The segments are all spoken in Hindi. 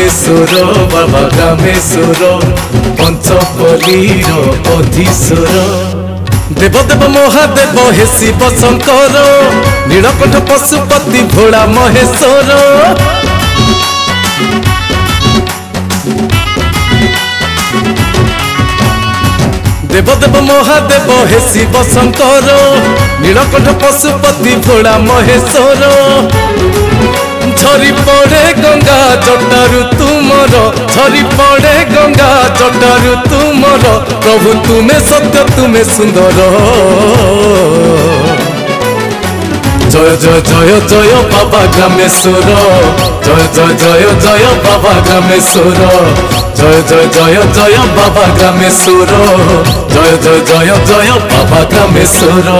ग्रामेश्वर बाबा ग्रामेश्वर पंचपल्लीर अधीश्वर देवदेव महादेव हे शिव शंकर नीलकंठ पशुपति भोला महेश्वर देवदेव महादेव हे शिव शंकर नीलकंठ पशुपति भोला महेश्वर झरी पड़े गंगा जटारु तुमर झरी पड़े गंगा जटारु तुमर प्रभु तुम्हें सत्य तुम्हें सुंदर जय जय जय जय बाबा ग्रामेश्वर जय जय जय जय बाबा ग्रामेश्वर जय जय जय जय बाबा ग्रामेश्वर जय जय जय जय बाबा ग्रामेश्वर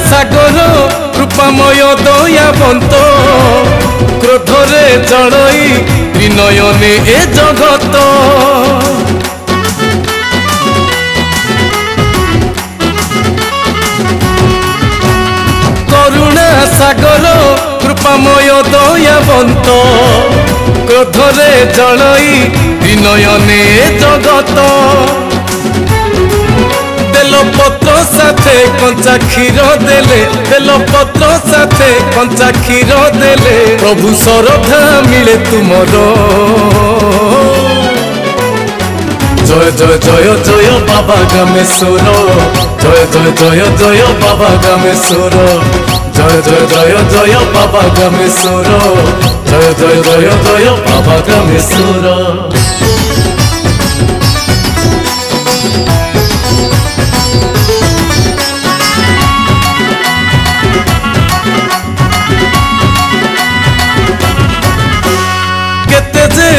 सागर कृपामय दयावंत क्रोधरे जड़ई विनयने ए जगत करुणा सागर कृपामय दयावंत क्रोधरे जड़ई विनयने ए जगत बेलपत्र साथे कंचा क्षीर देले बेलपत्र साथे कंचा क्षीर देले प्रभु श्रद्धा मिले तुमर जय जय जय जय बाबा ग्रामेश्वर जय जय जय जय बाबा ग्रामेश्वर जय जय जय जय बाबा ग्रामेश्वर जय जय जय जय बाबा ग्रामेश्वर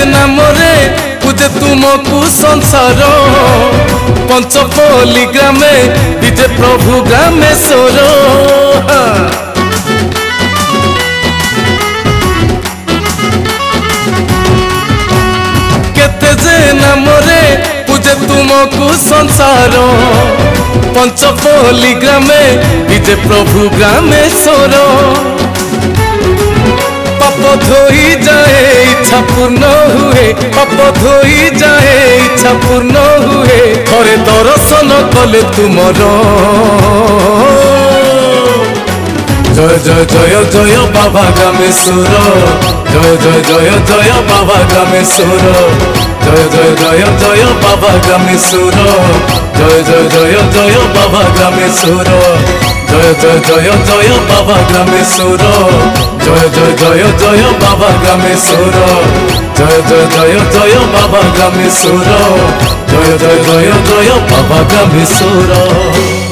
नामरे पूजे तुमको संसार पंचपल्ली ग्रामे विजे प्रभु ग्रामेश्वर केते जे नामरे पूजे तुमको संसार पंचपल्ली ग्रामे विजे प्रभु ग्रामेश्वर पाप धोई जाए इच्छा पूर्ण हुए पाप धोई जाए इच्छा पूर्ण हुए थरे दर्शन कले तुमर जय जय जय जय बाबा ग्रामेश्वर जय जय जय जय बाबा ग्रामेश्वर जय जय जय जय बाबा ग्रामेश्वर जय जय जय जय बाबा ग्रामेश्वर जय जय जय जय बाबा ग्रामेश्वर जय जय जय जय बाबा ग्रामेश्वर जय जय जय जय बाबा ग्रामेश्वर जय जय जय जय बाबा ग्रामेश्वर।